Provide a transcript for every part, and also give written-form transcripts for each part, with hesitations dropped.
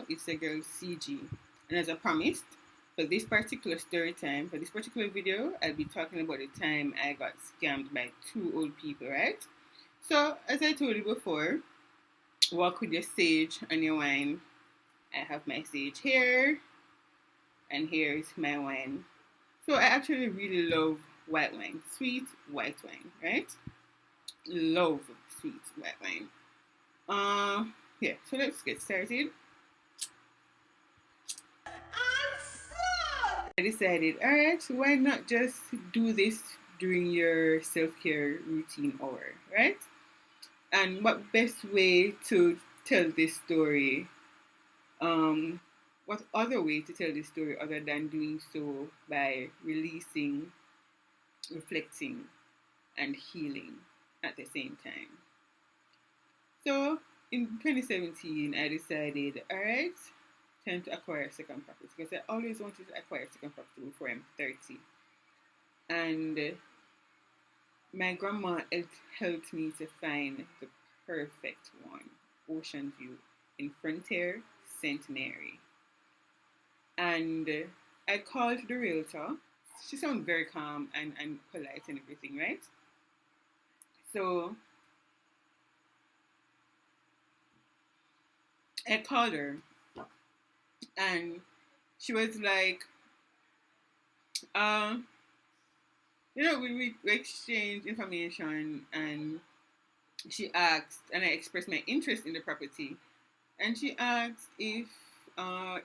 channel. It's a girl CG. And as I promised, for this particular story time, for this particular video, I'll be talking about the time I got scammed by two old people, right? So, as I told you before, walk with your sage and your wine. I have my sage here, and here is my wine. So, I actually really love white wine, sweet white wine, right? Love sweet white wine. Yeah, so let's get started. I decided, alright, so why not just do this during your self-care routine hour, right? And what best way to tell this story? What other way to tell this story other than doing so by releasing, reflecting, and healing at the same time? So in 2017, I decided, all right, time to acquire a second property because I always wanted to acquire a second property before I'm 30. And my grandma helped me to find the perfect one, Oceanview in Frontier, St. Mary. And I called the realtor. She sounded very calm and polite and everything, right? So I called her and she was like, we exchanged information and she asked, and I expressed my interest in the property, and she asked if I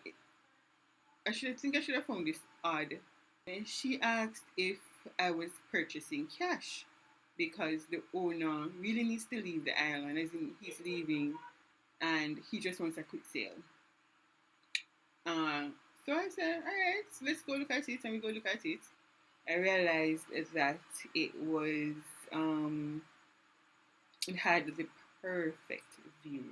should have found this odd. And she asked if I was purchasing cash because the owner really needs to leave the island, as in he's leaving, and he just wants a quick sale. So I said, all right, let's go look at it, and we go look at it. I realized that it was it had the perfect view,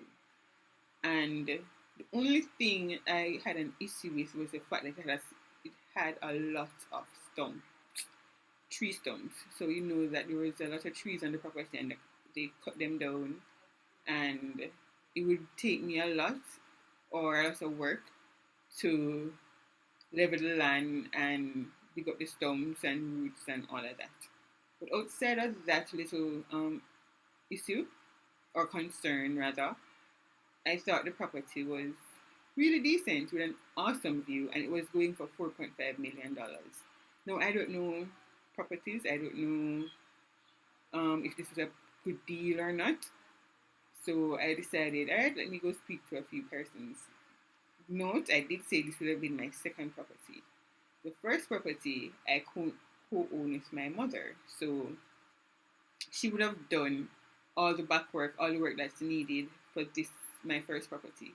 and the only thing I had an issue with was the fact that it had a lot of tree stumps. So you know that there was a lot of trees on the property, and they cut them down, and it would take me a lot or a lot of work to level the land and dig up the stumps and roots and all of that. But outside of that little issue or concern rather, I thought the property was really decent with an awesome view, and it was going for $4.5 million. Now I don't know properties. I don't know if this is a good deal or not. So I decided, all right, let me go speak to a few persons. Note, I did say this would have been my second property. The first property I co-own with my mother, so she would have done all the back work, all the work that's needed for this, my first property.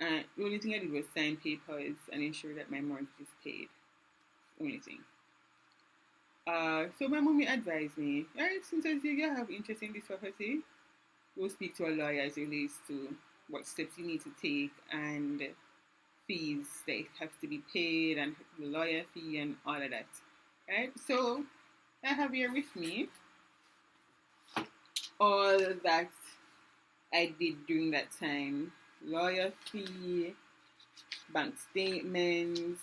And the only thing I did was sign papers and ensure that my mortgage is paid. Only thing. So my mommy advised me, alright, since you have interest in this property, go speak to a lawyer as it relates to what steps you need to take and fees that have to be paid and the lawyer fee and all of that. Right? So I have here with me all that I did during that time. Lawyer fee, bank statements,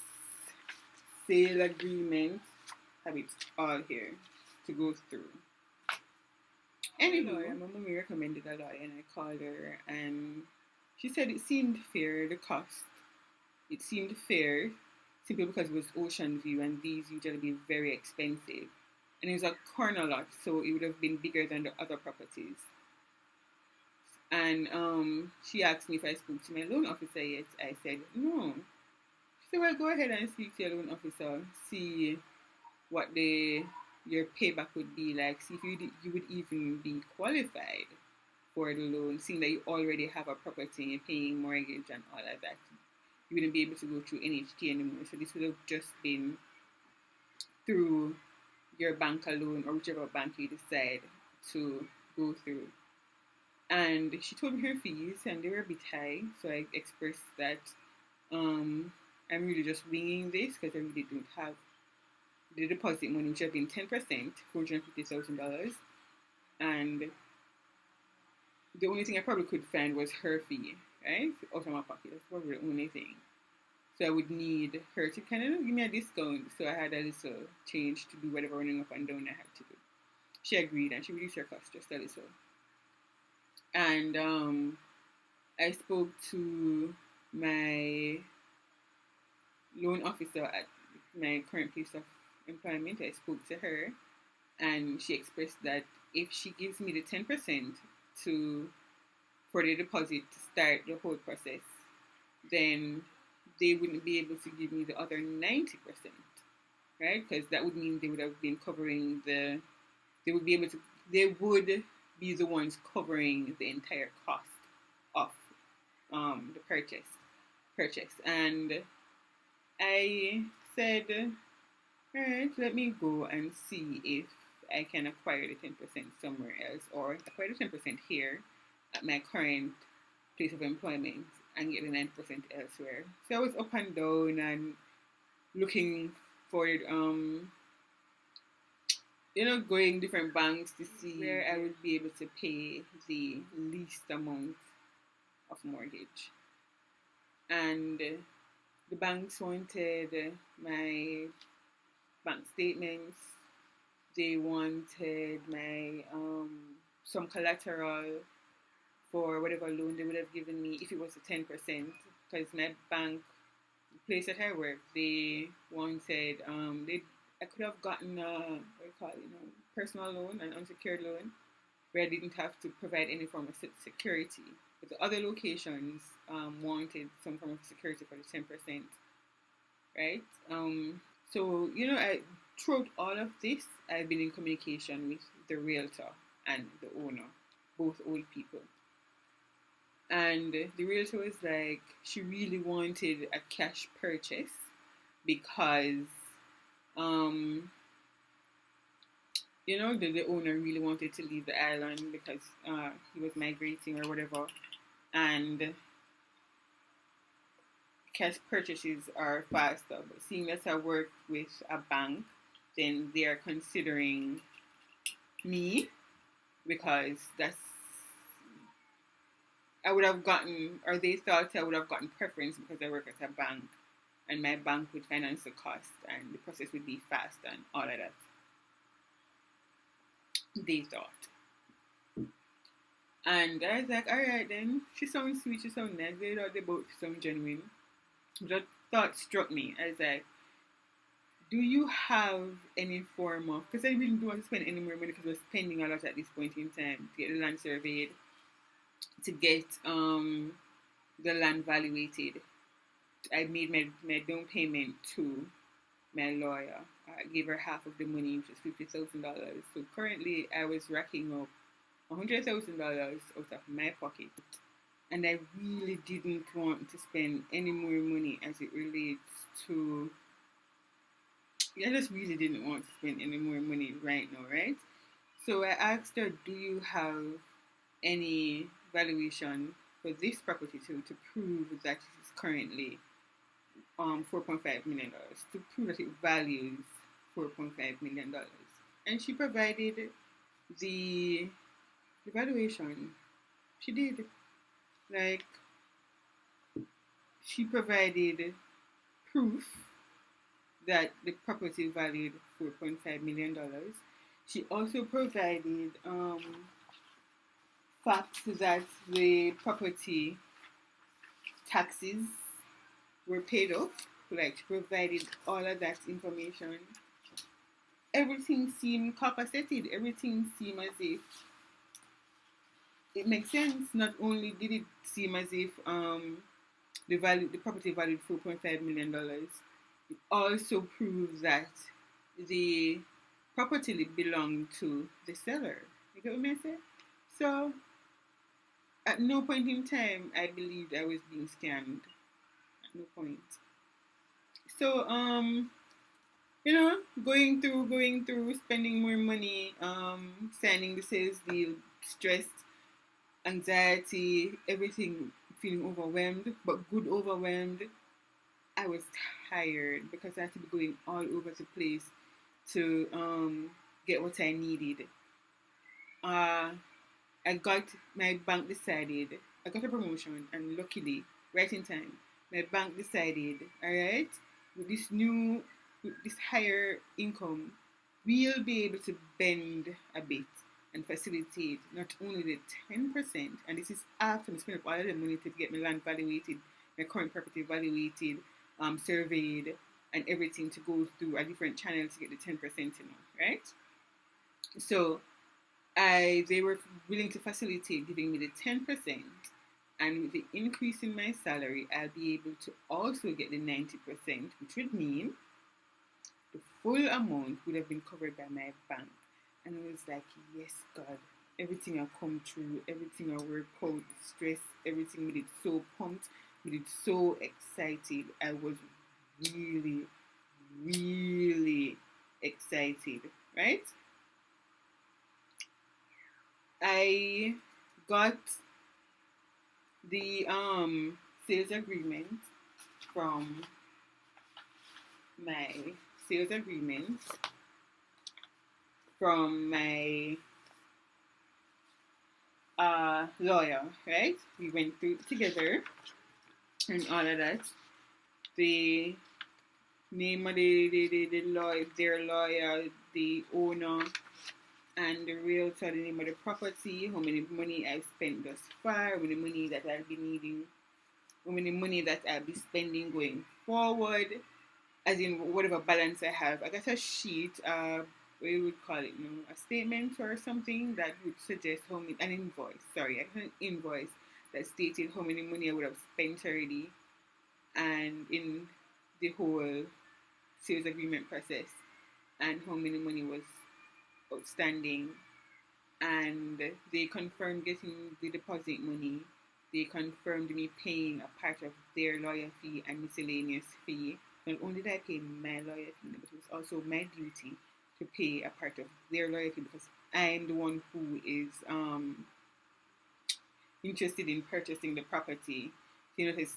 sale agreement, have it all here to go through. Anyway, my mommy recommended a lawyer and I called her and she said it seemed fair, the cost. It seemed fair simply because it was Oceanview and these usually be very expensive. And it was a corner lot, so it would have been bigger than the other properties. And she asked me if I spoke to my loan officer yet. I said no. She said, well, go ahead and speak to your loan officer, see what your payback would be like, see if you would even be qualified for the loan, seeing that you already have a property and paying mortgage and all of that. You wouldn't be able to go through NHT anymore. So this would have just been through your bank alone or whichever bank you decide to go through. And she told me her fees and they were a bit high. So I expressed that I'm really just winging this because I really don't have the deposit money, which had been 10%, $450,000. And the only thing I probably could find was her fee, right? Out of my pocket. That's probably the only thing. So I would need her to kind of give me a discount. So I had a little change to do whatever running up and down I had to do. She agreed and she reduced her cost just a little. And I spoke to my loan officer at my current place of employment. I spoke to her and she expressed that if she gives me the 10% to for the deposit to start the whole process, then they wouldn't be able to give me the other 90%, right? Because that would mean they would have been covering they would be the ones covering the entire cost of the purchase. And I said, all right, let me go and see if I can acquire the 10% somewhere else or acquire the 10% here at my current place of employment and get the 9% elsewhere. So I was up and down and looking for going different banks to see where I would be able to pay the least amount of mortgage. And the banks wanted my bank statements. They wanted my some collateral for whatever loan they would have given me if it was a 10%. Because my bank, the place that I work, they wanted I could have gotten personal loan, an unsecured loan, where I didn't have to provide any form of security. But the other locations wanted some form of security for the 10%, right? So throughout all of this, I've been in communication with the realtor and the owner, both old people. And the realtor was like, she really wanted a cash purchase because the owner really wanted to leave the island because he was migrating or whatever. And cash purchases are faster. But seeing that I work with a bank, then they are considering me because I would have gotten, or they thought I would have gotten preference because I work at a bank and my bank would finance the cost and the process would be fast and all of that. They thought. And I was like, all right then. She sounds sweet, she sounds nice. They thought they both sound genuine. That thought struck me. I was like, do you have any form of, because I really don't want to spend any more money because we're spending a lot at this point in time to get the land surveyed, to get the land valuated. I made my down payment to my lawyer. I gave her half of the money, which is $50,000. So currently I was racking up $100,000 out of my pocket. And I really didn't want to spend any more money as it relates to... I just really didn't want to spend any more money right now, right? So I asked her, do you have any valuation for this property to prove that it is currently $4.5 million, to prove that it values $4.5 million. And she provided the valuation. She did. Like, she provided proof that the property valued $4.5 million. She also provided facts that the property taxes were paid off. Like, she provided all of that information. Everything seemed copaceted. Everything seemed as if it makes sense. Not only did it seem as if the property valued $4.5 million, it also proves that the property belonged to the seller. You get what I say? So at no point in time I believed I was being scammed. At no point. So going through, spending more money, signing the sales deal, stressed, anxiety, everything, feeling overwhelmed, but good overwhelmed. I was tired because I had to be going all over the place to get what I needed. My bank decided I got a promotion, and luckily, right in time, my bank decided, all right, with this higher income, we'll be able to bend a bit and facilitate not only the 10%, and this is after I spent up all of the money to get my land valuated, my current property valuated, surveyed, and everything to go through a different channel to get the 10%, right? So they were willing to facilitate giving me the 10%, and with the increase in my salary, I'll be able to also get the 90%, which would mean the full amount would have been covered by my bank. And I was like, yes, God, everything I come through, everything I work out, stress, everything, we did so pumped, we did so excited. I was really, really excited, right? I got the sales agreement from my sales agreement from my lawyer, right? We went through it together and all of that. The name of the lawyer, their lawyer, the owner, and the realtor, the name of the property, how many money I've spent thus far, how many money that I'll be needing, how many money that I'll be spending going forward, as in whatever balance I have. I got a sheet, what you would call it, a statement or something that would suggest how many, an invoice, sorry, I got an invoice that stated how many money I would have spent already and in the whole sales agreement process, and how many money was outstanding. And they confirmed getting the deposit money. They confirmed me paying a part of their lawyer fee and miscellaneous fee. Not only did I pay my lawyer fee, but it was also my duty to pay a part of their lawyer fee, because I'm the one who is interested in purchasing the property. You know, this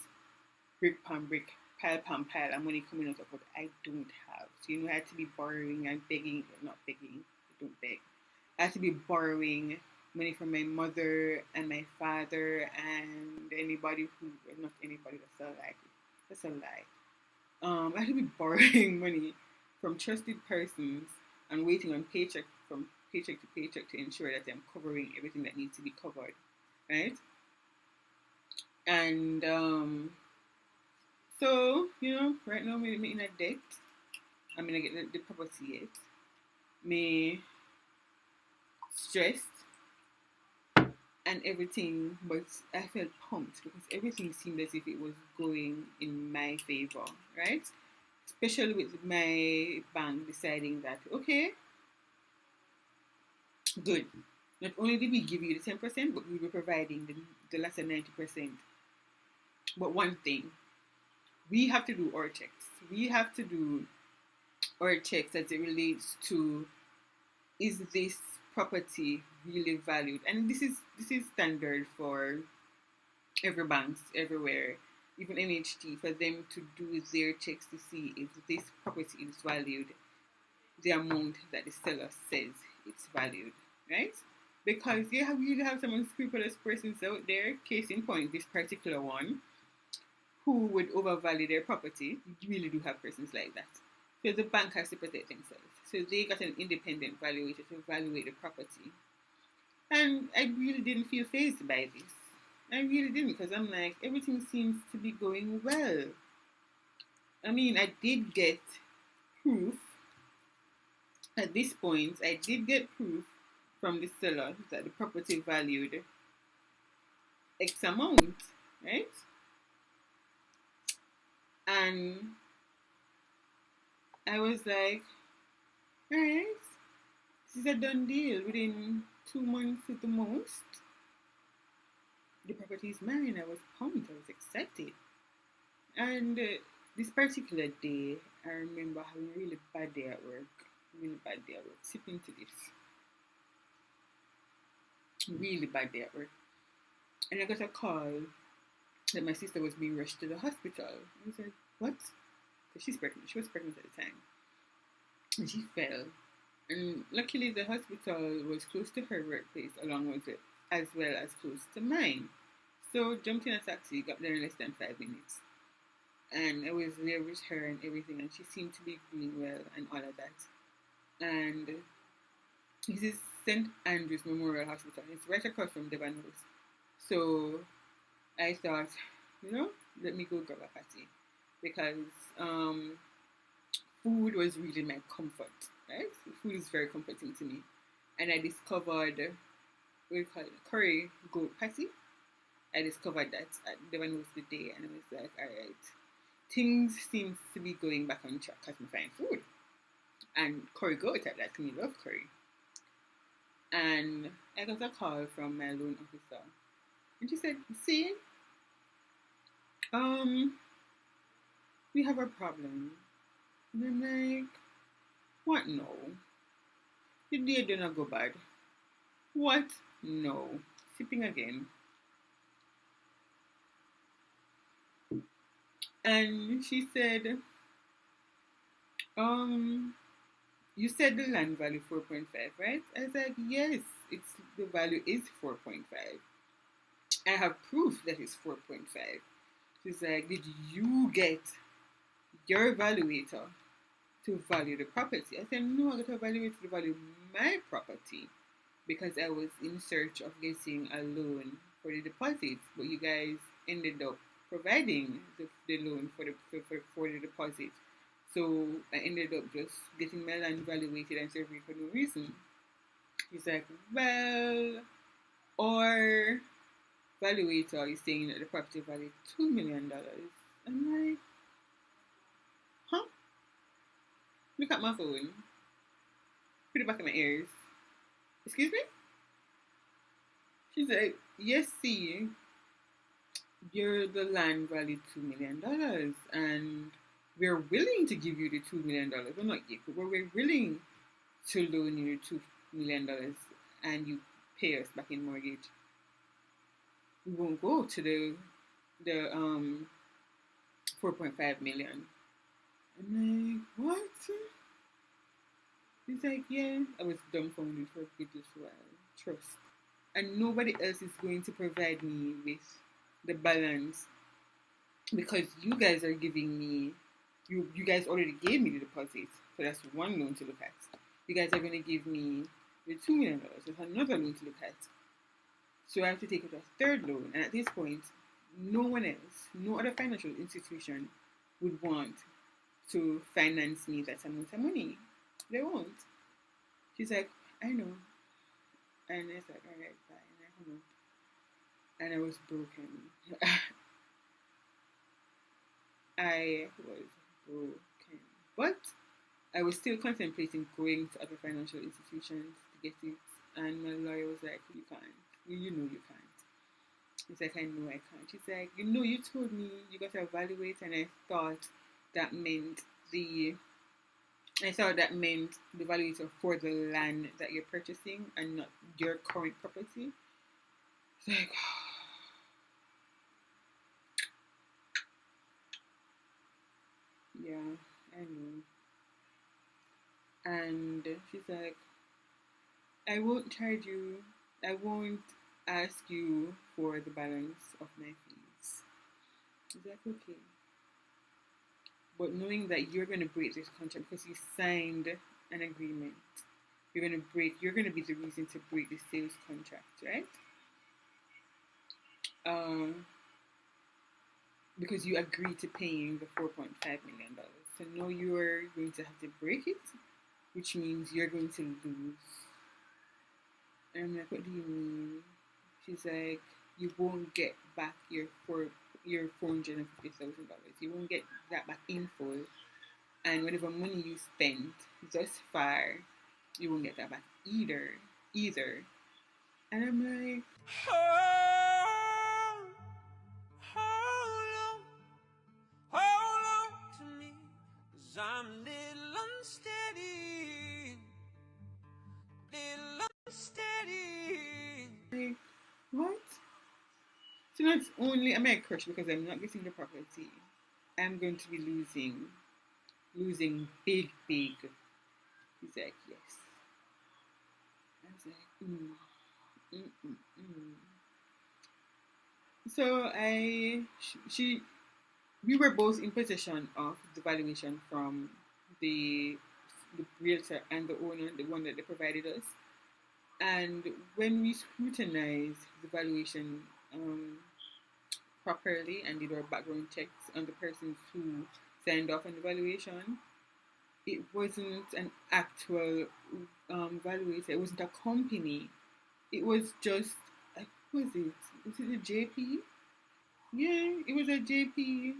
brick upon brick, pile upon pile, and money coming out of what I don't have. So I had to be borrowing and begging, not begging, I don't beg. I had to be borrowing money from my mother and my father and anybody who, not anybody, that's a lie. That's a lie. I had to be borrowing money from trusted persons and waiting on paycheck from paycheck to paycheck to ensure that I'm covering everything that needs to be covered, right? And so right now I'm in a debt. I'm gonna get the property yet. Me stressed and everything, but I felt pumped because everything seemed as if it was going in my favor, right? Especially with my bank deciding that, okay, good. Not only did we give you the 10%, but we were providing the lesser 90%. But one thing, we have to do our checks. We have to do our checks as it relates to, is this property really valued? And this is standard for every banks everywhere, even NHT, for them to do their checks to see if this property is valued the amount that the seller says it's valued, right? Because you really have some unscrupulous persons out there, case in point, this particular one, who would overvalue their property. You really do have persons like that. So the bank has to protect themselves. So they got an independent valuator to evaluate the property. And I really didn't feel fazed by this. I really didn't, because I'm like, everything seems to be going well. I mean, I did get proof. At this point, I did get proof from the seller that the property valued X amount, right? And I was like, alright, this is a done deal. Within 2 months at the most, the property is mine. I was pumped. I was excited. And this particular day, I remember having a really bad day at work. Sipping to this. Really bad day at work. And I got a call that my sister was being rushed to the hospital. I was like, what? Because she's pregnant. She was pregnant at the time. And she fell. And luckily the hospital was close to her workplace, along with it, as well as close to mine. So jumped in a taxi, got there in less than 5 minutes. And I was there with her and everything, and she seemed to be doing well and all of that. And this is St. Andrew's Memorial Hospital. It's right across from Devon House. So I thought, you know, let me go grab a patty because food was really my comfort, right? Food is very comforting to me. And I discovered, what do you call it, curry goat patty. I discovered that at Devon House the day, and I was like, all right, things seem to be going back on track because I find food. And curry goat, I like me love curry. And I got a call from my loan officer, and she said, "See, um, we have a problem." And I'm like, "What? No, the day did not go bad. What? No." Sipping again, and she said, "Um, you said the land value 4.5, right?" I was like, "Yes, it's the value is 4.5. I have proof that it's 4.5." She's like, "Did you get your evaluator to value the property?" I said, "No, I got to evaluate to value my property because I was in search of getting a loan for the deposit, but you guys ended up providing the loan for the deposit. So I ended up just getting my land valuated and surveyed for no reason." He's like, "Well, our valuator is saying that the property value $2 million." I'm like, "Huh?" Look at my phone. Put it back in my ears. "Excuse me?" She's like, "Yes, see, you're the land valued $2 million, and we're willing to give you the $2 million. Well, not yet, but we're willing to loan you $2 million, and you pay us back in mortgage. We won't go to the 4.5 million." I'm like, "What?" He's like, "Yeah." I was dumbfounded for a good little while. Trust. And nobody else is going to provide me with the balance because you guys are giving me, you guys already gave me the deposit, so that's one loan to look at. You guys are going to give me the $2 million, that's another loan to look at. So I have to take it as a third loan, and at this point, no one else, no other financial institution would want to finance me that amount of money. They won't. She's like, "I know." And I said, "All right, bye." And I hung up. And I was broken. I was broken. But I was still contemplating going to other financial institutions to get it. And my lawyer was like, "You can't. You know you can't." He's like, "I know I can't." She's like, "You know, you told me you got to evaluate." And I thought that meant the valuator for the land that you're purchasing and not your current property. It's like, yeah, I know. And she's like, "I won't charge you, I won't ask you for the balance of my fees." He's like, "Okay." But knowing that you're going to break this contract because you signed an agreement, you're going to be the reason to break the sales contract, right? Because you agreed to paying the $4.5 million. So now you're going to have to break it, which means you're going to lose. And I'm like, "What do you mean?" She's like, "You won't get back your $450,000. You won't get that back in full, and whatever money you spent thus far, you won't get that back either." And I'm like, hold on to me, 'cause I'm a little unsteady. Like, what? So not only am I crushed because I'm not getting the property, I'm going to be losing big. He's like, "Yes." I was like, mm, mm, mm, mm. So we were both in possession of the valuation from the the realtor and the owner, the one that they provided us. And when we scrutinized the valuation properly and did our background checks on the persons who signed off on the valuation, it wasn't an actual valuator. It wasn't a company. It was just, who was it? Was it a JP? Yeah, it was a JP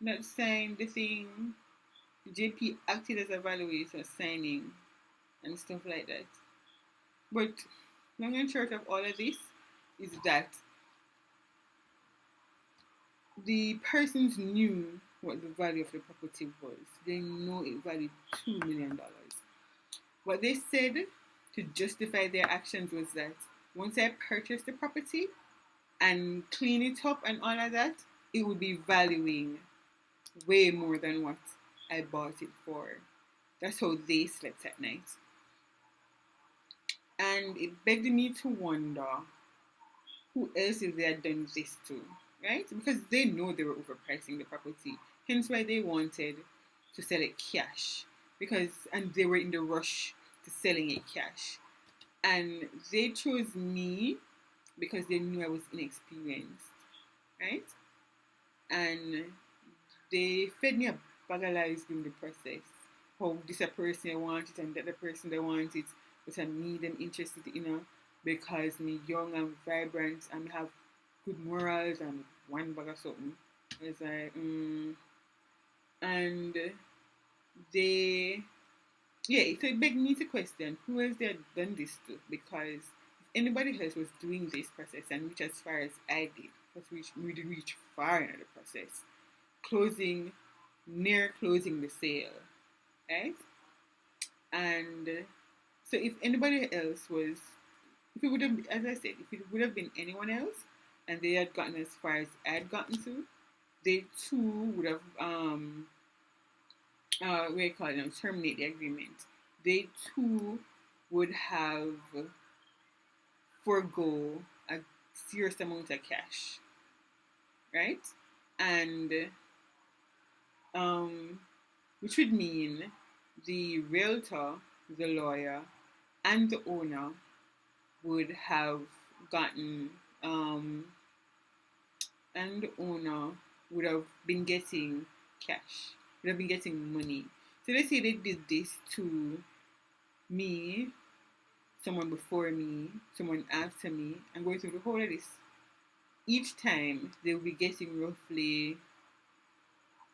that signed the thing. The JP acted as a valuator, signing and stuff like that. But long and short of all of this is that the persons knew what the value of the property was. They know it valued $2 million. What they said to justify their actions was that once I purchased the property and clean it up and all of that, it would be valuing way more than what I bought it for. That's how they slept at night. And it begged me to wonder who else if they had done this to, right? Because they know they were overpricing the property. Hence why they wanted to sell it cash. And they were in the rush to selling it cash. And they chose me because they knew I was inexperienced, right? And they fed me a bag of lies during the process. How this a person I want it and that the person they want it, but I me them interested because me young and vibrant and have good morals and one bag of something. It's like, and they, yeah, so it begged me to question who else they had done this to, because if anybody else was doing this process and which as far as I did, because we did reach far in the process, near closing the sale, right? And so if anybody else was, if it would have, as I said, if it would have been anyone else, and they had gotten as far as I'd gotten to, they too would have what do you call it, terminate the agreement. They too would have forego a serious amount of cash, right? And which would mean the realtor, the lawyer, and the owner would have gotten and the owner would have been getting cash, would have been getting money. So let's say they did this to me, someone before me, someone after me, and going through the whole of this. Each time they will be getting roughly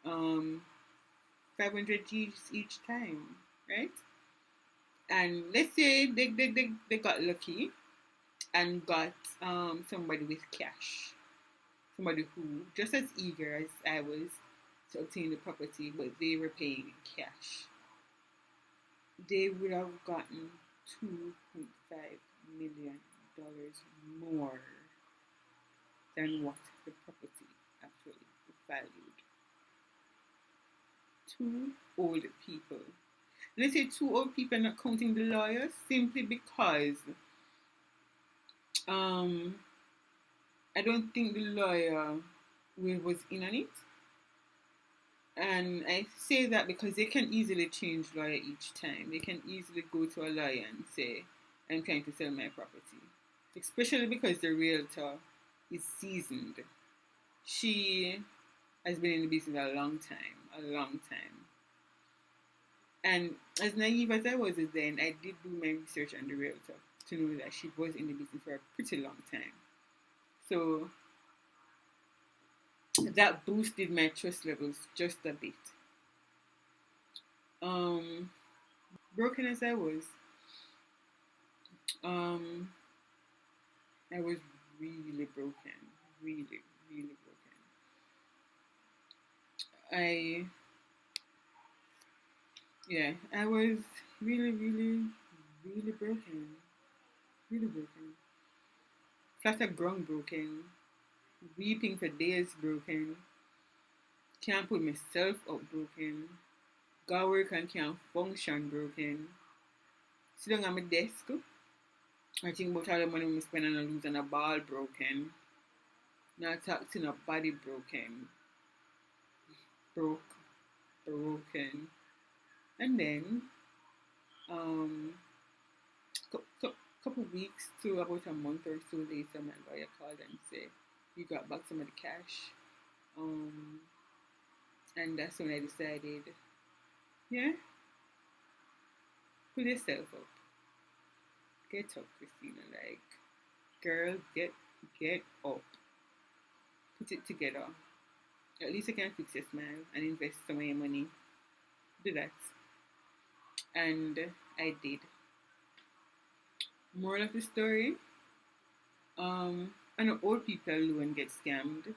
500 G's each time, right? And let's say they got lucky and got somebody with cash, somebody who just as eager as I was to obtain the property, but they were paying cash. They would have gotten $2.5 million more than what the property actually valued. Two old people. Let's say two old people, not counting the lawyers, simply because I don't think the lawyer was in on it. And I say that because they can easily change lawyer each time. They can easily go to a lawyer and say, I'm trying to sell my property. Especially because the realtor is seasoned. She has been in the business a long time. And as naive as I was then, I did do my research on the realtor to know that she was in the business for a pretty long time. So that boosted my trust levels just a bit. Broken as I was really broken, really, really broken. I was really, really, really broken, really broken. Flat of ground broken, weeping for days broken, can't put myself up broken, go work and can't function broken. Sit down at my desk, I think about all the money we spend on a lose and a ball broken. Now talk to no body broken. And then um couple weeks to about a month or so later, my lawyer called and said you got back some of the cash. Um, and that's when I decided, yeah, pull yourself up, get up, Christina. Like, girl, get up, put it together. At least you can fix your smile and invest some of your money. Do that, and I did. Moral of the story: I know old people alone get scammed,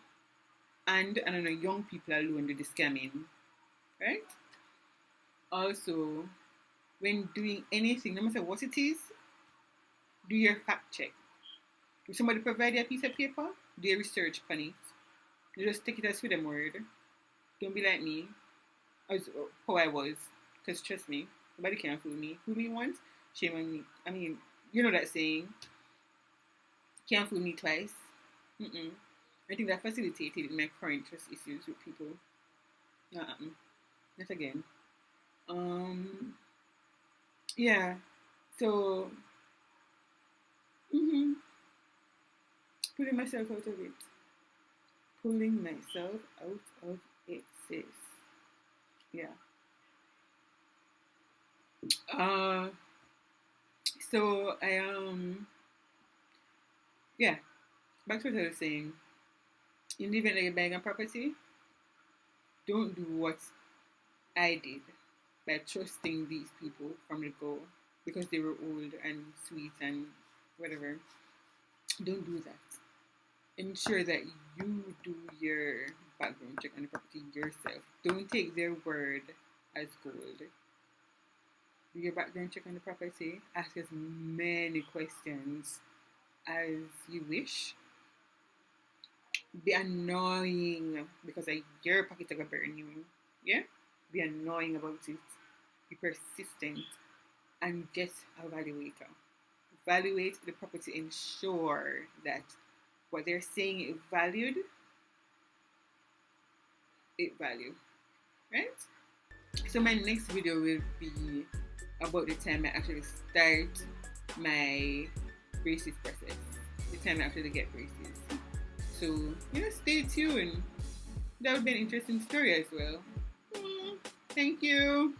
and I know young people alone do the scamming, right? Also, when doing anything, no matter what it is, do your fact check. If somebody provide you a piece of paper, do your research on it. You just take it as for them word. Don't be like me, as how I was. Because trust me, nobody can fool me. Fool me once, shame on me. I mean, you know that saying, can't fool me twice. Mm-mm. I think that facilitated my current trust issues with people. Uh-uh. Not again. Um, yeah. So, mm-hmm. Pulling myself out of it. Pulling myself out of it, sis. Yeah. Uh, so yeah. Back to what I was saying. In the event that you're buying a property, don't do what I did by trusting these people from the go because they were old and sweet and whatever. Don't do that. Ensure that you do your background check on the property yourself. Don't take their word as gold. Do your background check on the property. Ask as many questions as you wish. Be annoying because your pocket are gonna burn you. Yeah? Be annoying about it. Be persistent and get a valuator. Evaluate the property, ensure that what they're saying it valued, it value. Right? So my next video will be about the time I actually start my braces process. The time I actually get braces. So, yeah, stay tuned. That would be an interesting story as well. Thank you.